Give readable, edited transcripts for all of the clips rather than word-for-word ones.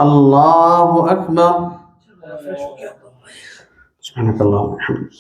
الله أكبر. سبحانك اللهم وبحمدك.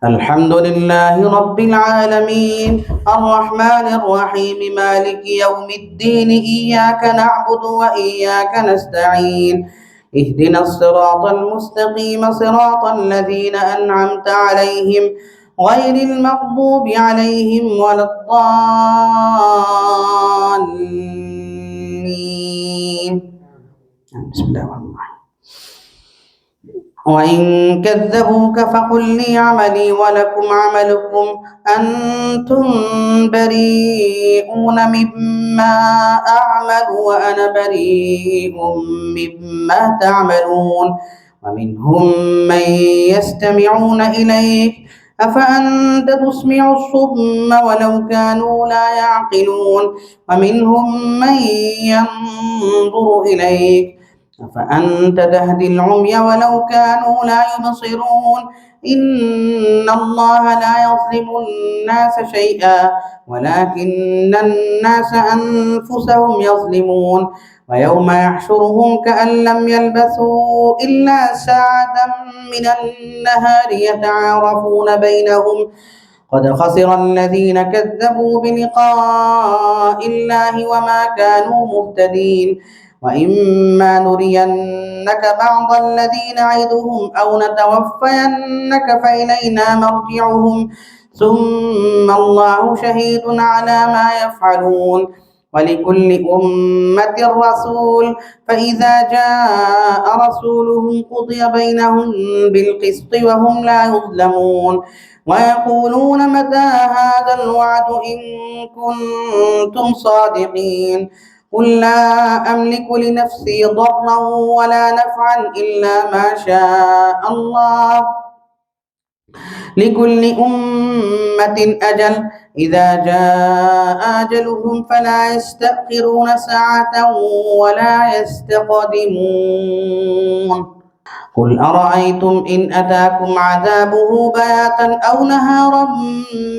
الحمد لله رب العالمين الرحمن الرحيم مالك يوم الدين إياك نعبد وإياك نستعين اهدنا الصراط المستقيم صراط الذين أنعمت عليهم غير المغضوب عليهم ولا الضالين. بسم الله الرحمن الرحيم. وإن كذبوك فقل لي عملي ولكم عملكم أنتم بريئون مما أعمل وأنا بريء مما تعملون. ومنهم من يستمعون إليك أفأنت تسمع الصم ولو كانوا لا يعقلون. ومنهم من ينظر إليك أفأنت تهدي العمي ولو كانوا لا يبصرون. إن الله لا يظلم الناس شيئا ولكن الناس أنفسهم يظلمون. ويوم يحشرهم كأن لم يلبثوا إلا ساعة من النهار يتعارفون بينهم قد خسر الذين كذبوا بلقاء الله وما كانوا مهتدين. وإما نرينك بعض الذي نعدهم أو نتوفينك فإلينا مرجعهم ثم الله شهيد على ما يفعلون. ولكل أمة رسول فإذا جاء رسولهم قضي بينهم بالقسط وهم لا يظلمون. ويقولون متى هذا الوعد إن كنتم صادقين. قل لا أملك لنفسي ضرا ولا نفعا إلا ما شاء الله لكل أمة أجل إذا جاء أجلهم فلا يستأخرون ساعة ولا يستقدمون. قل أرأيتم إن أتاكم عذابه بياتا أو نهارا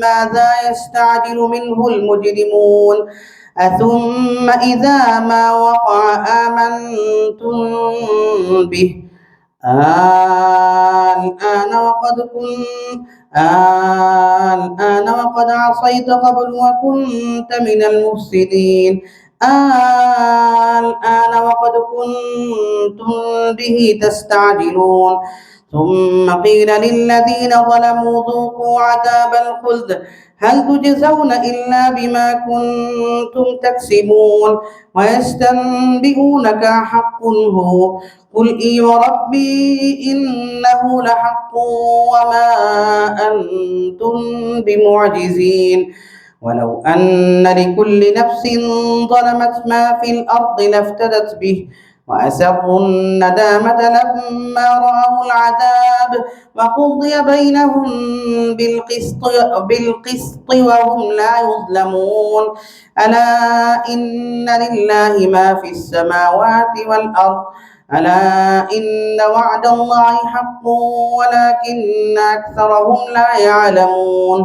ماذا يستعجل منه المجرمون. أثم إذا ما وقع آمنتم به الآن وقد عصيت قبل وكنت من المفسدين. الآن وقد كنتم به تستعجلون. ثم قيل للذين ظلموا ذوقوا عذاب الخلد هل تجزون إلا بما كنتم تكسبون. ويستنبئونك حق هو قل إي وربي إنه لحق وما أنتم بمعجزين. ولو أن لكل نفس ظلمت ما في الأرض لافتدت به وأسروا الندامة لما رأوا العذاب وقضي بينهم بالقسط وهم لا يظلمون. ألا إن لله ما في السماوات والأرض ألا إن وعد الله حق ولكن أكثرهم لا يعلمون.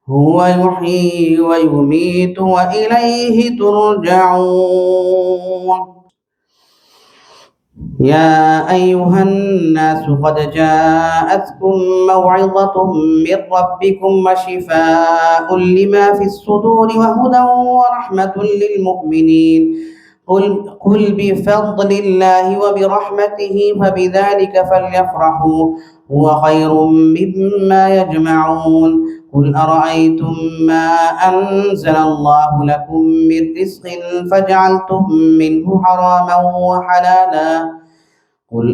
هو يحيي ويميت وإليه ترجعون. يا أيها الناس قد جاءتكم موعظة من ربكم وشفاء لما في الصدور وهدى ورحمة للمؤمنين. قل بفضل الله وبرحمته فبذلك فليفرحوا هو خير مما يجمعون. قل أرأيتم ما أنزل الله لكم من رزق فجعلتم منه حراما وحلالا قل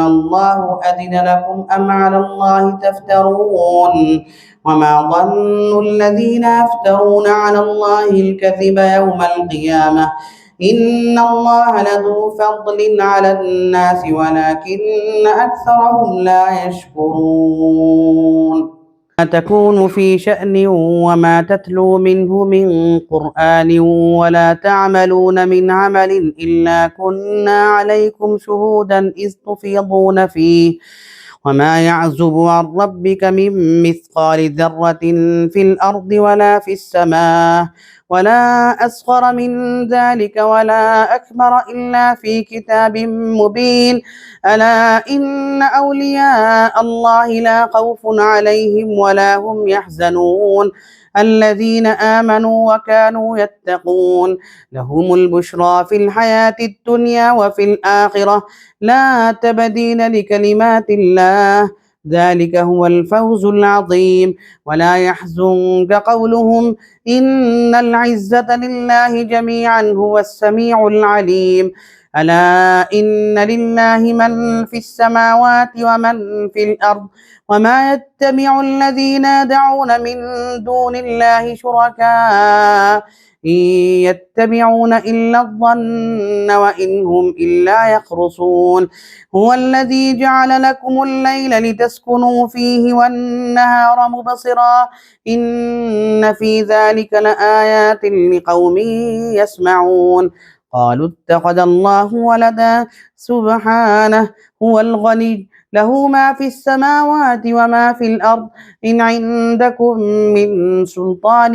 الله أذن لكم أم على الله تفترون. وما ظن الذين يفترون على الله الكذب يوم القيامة إن الله لذو فضل على الناس ولكن أكثرهم لا يشكرون. ما تكون في شأن وما تتلو منه من قرآن ولا تعملون من عمل إلا كنا عليكم شهودا إذ تفيضون فيه وما يعزب عن ربك من مثقال ذرة في الأرض ولا في السماء ولا أصغر من ذلك ولا أكبر إلا في كتاب مبين ألا إن أولياء الله لا خوف عليهم ولا هم يحزنون الذين آمنوا وكانوا يتقون لهم البشرى في الحياة الدنيا وفي الآخرة لا تبديل لكلمات الله ذلك هو الفوز العظيم ولا يحزنك قولهم إن العزة لله جميعا هو السميع العليم ألا إن لله من في السماوات ومن في الأرض وما يتبع الذين يدعون من دون الله شركاء إن يتبعون إلا الظن وإن هم إلا يخرصون هو الذي جعل لكم الليل لتسكنوا فيه والنهار مبصرا إن في ذلك لآيات لقوم يسمعون قالوا اتخذ الله ولدا سبحانه هو الغني له ما في السماوات وما في الأرض إن عندكم من سلطان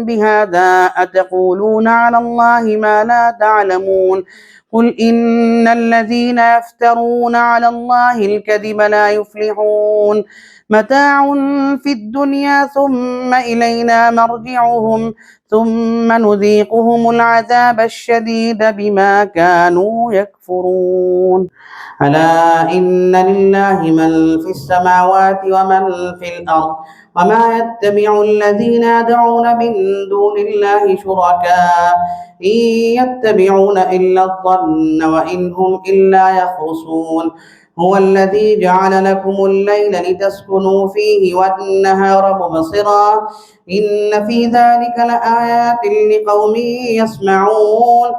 بهذا أتقولون على الله ما لا تعلمون قل إن الذين يفترون على الله الكذب لا يفلحون متاع في الدنيا ثم إلينا مرجعهم ثم نذيقهم العذاب الشديد بما كانوا يكفرون ألا إن لله من في السماوات ومن في الأرض وما يتبع الذين يدعون من دون الله شركاء إن يتبعون إلا الظن وإن هم إلا يخرصون هو الذي جعل لكم الليل لتسكنوا فيه والنهار مبصرا إن في ذلك لآيات لقوم يسمعون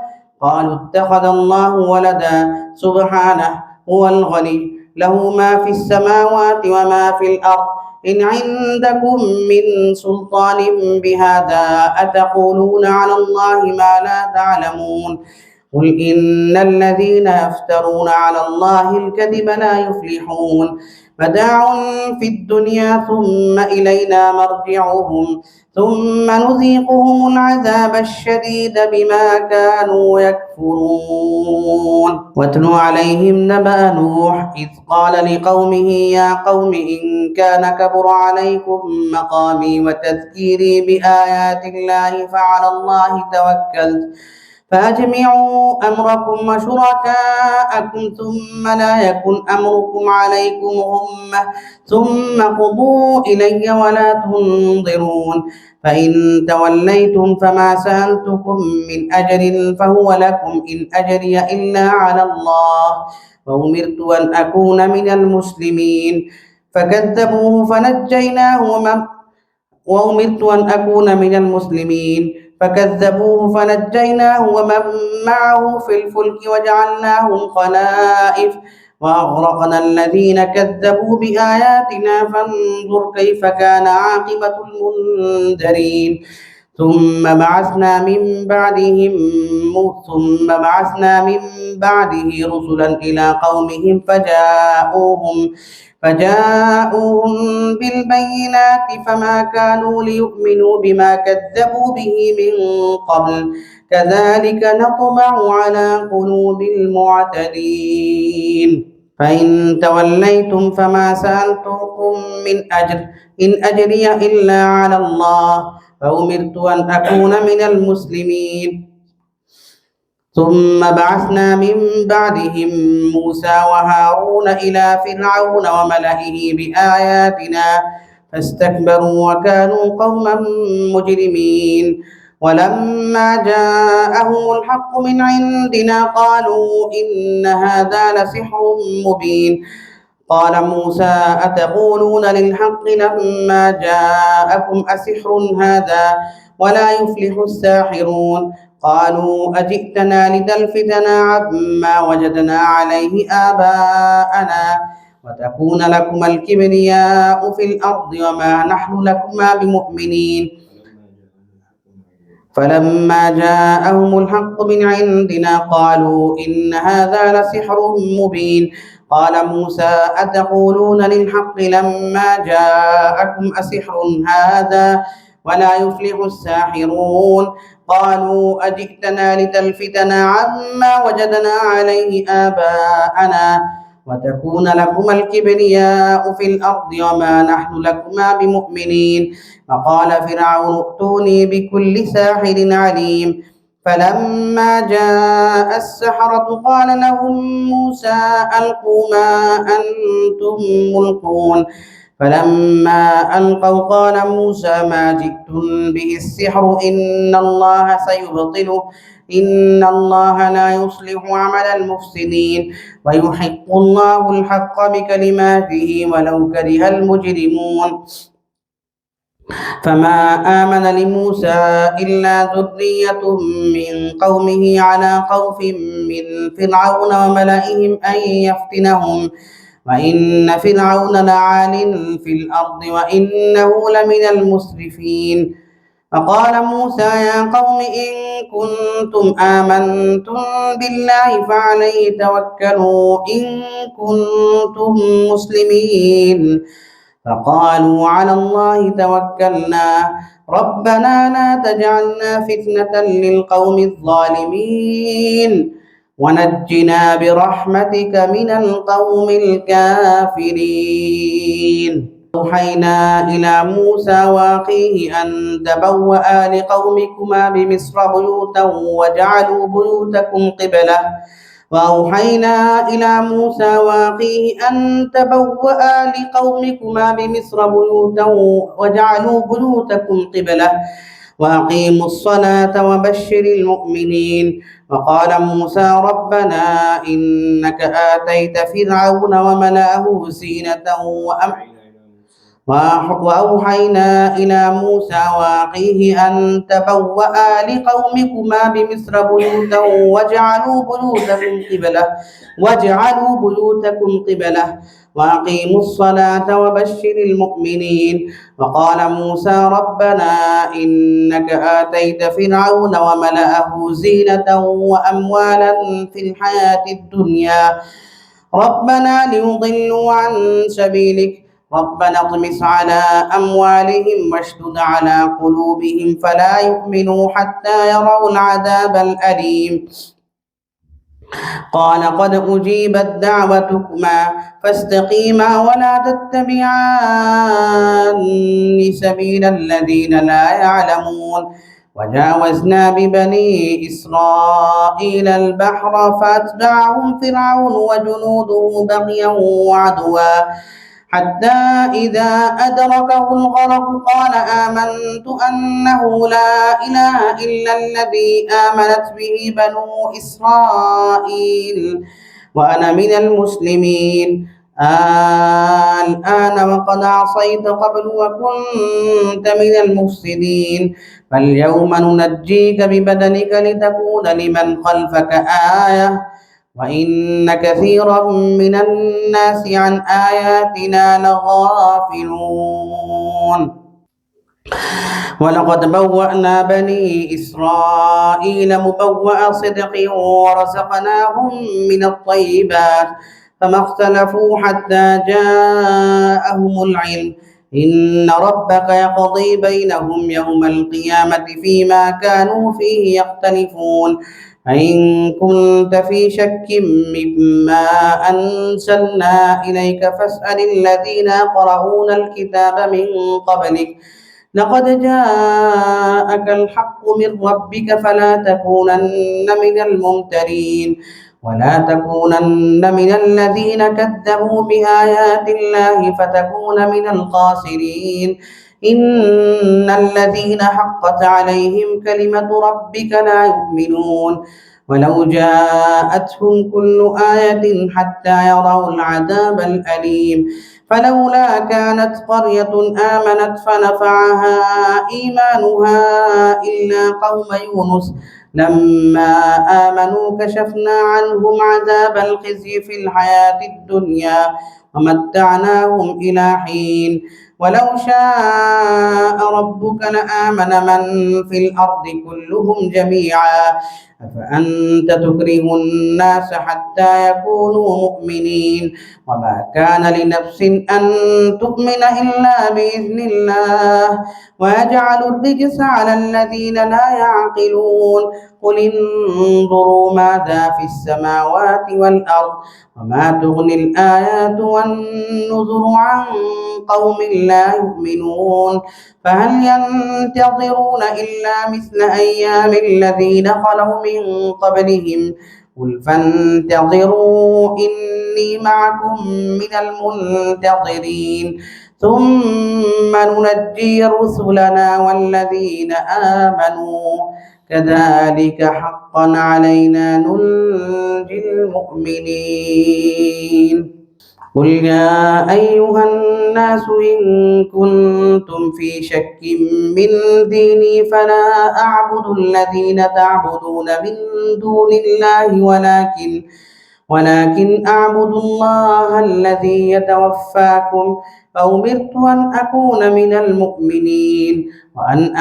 قالوا اتخذ الله ولدا سبحانه هو الغني له ما في السماوات وما في الأرض إن عندكم من سلطان بهذا أتقولون على الله ما لا تعلمون قل إن الذين يفترون على الله الكذب لا يفلحون متاع في الدنيا ثم إلينا مرجعهم ثم نذيقهم العذاب الشديد بما كانوا يكفرون واتل عليهم نبأ نوح إذ قال لقومه يا قوم إن كان كبر عليكم مقامي وتذكيري بآيات الله فعلى الله توكلت فأجمعوا أمركم وشركاءكم ثم لا يكن أمركم عليكم غمة ثم قضوا إلي ولا تنظرون فإن توليتم فما سألتكم من أجر فهو لكم إن أجري إلا على الله وأمرت أن أكون من المسلمين فكذبوه فنجيناه وأمرت أن أكون من المسلمين فكذبوه فنجيناه ومن معه في الفلك وجعلناهم خلائف وأغرقنا الذين كذبوا بآياتنا فانظر كيف كان عاقبة المنذرين ثم بعثنا من بعده رسلا إلى قومهم فجاءوهم بالبينات فما كانوا ليؤمنوا بما كذبوا به من قبل كذلك نطبع على قلوب المعتدين فإن توليتم فما سألتكم من أجر إن أجري إلا على الله فأمرت أن أكون من المسلمين ثم بعثنا من بعدهم موسى وهارون إلى فرعون وملئه بآياتنا فاستكبروا وكانوا قوما مجرمين ولما جاءهم الحق من عندنا قالوا إن هذا لسحر مبين قال موسى أتقولون للحق لما جاءكم أسحر هذا ولا يفلح الساحرون قالوا أجئتنا لتلفتنا عما وجدنا عليه آباءنا وتكون لكما الكبرياء في الأرض وما نحن لكما بمؤمنين فلما جاءهم الحق من عندنا قالوا إن هذا لسحر مبين قال موسى أتقولون للحق لما جاءكم أسحر هذا ولا يفلح الساحرون قالوا أجئتنا لتلفتنا عما وجدنا عليه آباءنا وتكون لكما الكبرياء في الأرض وما نحن لكما بمؤمنين فقال فرعون ائتوني بكل ساحر عليم فلما جاء السحرة قال لهم موسى ألقوا ما أنتم ملقون فلما ألقوا قال موسى ما جئتم به السحر إن الله سيبطله إن الله لا يصلح عمل المفسدين ويحق الله الحق بكلماته ولو كره المجرمون فما آمن لموسى إلا ذرية من قومه على خوف من فرعون وملئهم أن يفتنهم وإن فرعون لعال في الأرض وإنه لمن المسرفين فقال موسى يا قوم إن كنتم آمنتم بالله فعليه توكلوا إن كنتم مسلمين فقالوا على الله توكلنا ربنا لا تجعلنا فتنة للقوم الظالمين ونجنا برحمتك من القوم الكافرين أوحينا إلى موسى وأخيه أن تبوأ لقومكما بمصر بيوتا وجعلوا بيوتكم قبلة وأوحينا إلى موسى وأخيه أن تبوأ لقومكما بمصر بيوتا وجعلوا بيوتكم قبلة وأقيموا الصلاة وبشر المؤمنين وقال موسى ربنا إنك آتيت فرعون وملأه زينة وأوحينا إلى موسى وأخيه أن تبوأ لقومكما بمصر بيوتا واجعلوا بيوتكم قبلة وأقيموا الصلاة وبشر المؤمنين وقال موسى ربنا إنك آتيت فرعون وملأه زينة وأموالا في الحياة الدنيا ربنا ليضلوا عن سبيلك ربنا اطمس على أموالهم واشدد على قلوبهم فلا يؤمنوا حتى يروا العذاب الأليم قال قد أجيبت دعوتكما فاستقيما ولا تتبعان سبيل الذين لا يعلمون وجاوزنا ببني إسرائيل البحر فأتبعهم فرعون وجنوده بغيا وعدوا حتى إذا أدركه الغرق قال آمنت أنه لا إله إلا الذي آمنت به بنو إسرائيل وأنا من المسلمين الآن وقد عصيت قبل وكنت من المفسدين فاليوم ننجيك ببدنك لتكون لمن خلفك آية وإن كثيرا من الناس عن آياتنا لغافلون ولقد بوأنا بني إسرائيل مبوأ صدق ورزقناهم من الطيبات فما اختلفوا حتى جاءهم العلم إن ربك يقضي بينهم يوم القيامة فيما كانوا فيه يختلفون فإن كنت في شك مما أنزلنا إليك فاسأل الذين يقرؤون الكتاب من قبلك لقد جاءك الحق من ربك فلا تكونن من الممترين ولا تكونن من الذين كذبوا بآيات الله فتكون من الخاسرين إن الذين حقت عليهم كلمة ربك لا يؤمنون ولو جاءتهم كل آية حتى يروا العذاب الأليم فلولا كانت قرية آمنت فنفعها إيمانها إلا قوم يونس لما آمنوا كشفنا عنهم عذاب الخزي في الحياة الدنيا ومتعناهم إلى حين ولو شاء ربك لآمن من في الأرض كلهم جميعا أفأنت تكره الناس حتى يكونوا مؤمنين وما كان لنفس أن تؤمن إلا بإذن الله ويجعل الرجس على الذين لا يعقلون قل انظروا ماذا في السماوات والأرض وما تغني الآيات والنذر عن قوم لا يؤمنون فهل ينتظرون إلا مثل أيام الذين خلوا من قبلهم قل فانتظروا إني معكم من المنتظرين ثم ننجي رسلنا والذين آمنوا كذلك حقا علينا ننجي المؤمنين قل يا أيها الناس إن كنتم في شك من ديني فلا أعبد الذين تعبدون من دون الله ولكن أعبد الله الذي يتوفاكم فأمرت أن أكون من المؤمنين وأن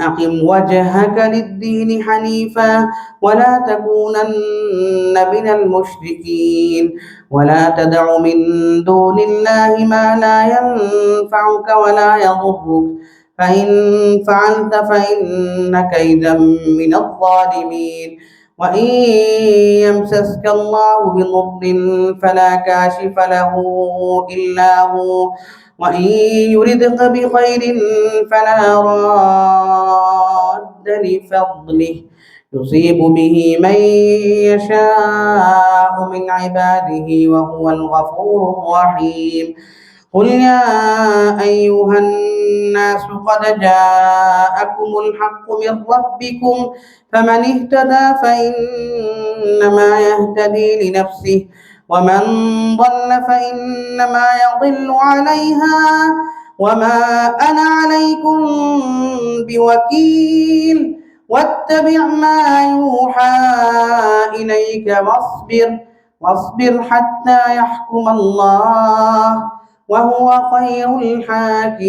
أقم وجهك للدين حنيفا ولا تكونن من المشركين ولا تدع من دون الله ما لا ينفعك ولا يضرك فإن فعلت فإنك إذا من الظالمين وإن يمسسك الله بضر فلا كاشف له إلا هو وإن يردك بخير فلا راد لفضله يصيب به من يشاء من عباده وهو الغفور الرحيم قل يا أيها الناس قد جاءكم الحق من ربكم فمن اهتدى فإنما يهتدي لنفسه ومن ضل فإنما يضل عليها وما أنا عليكم بوكيل واتبع ما يوحى إليك واصبر حتى يحكم الله وهو خير الحاكمين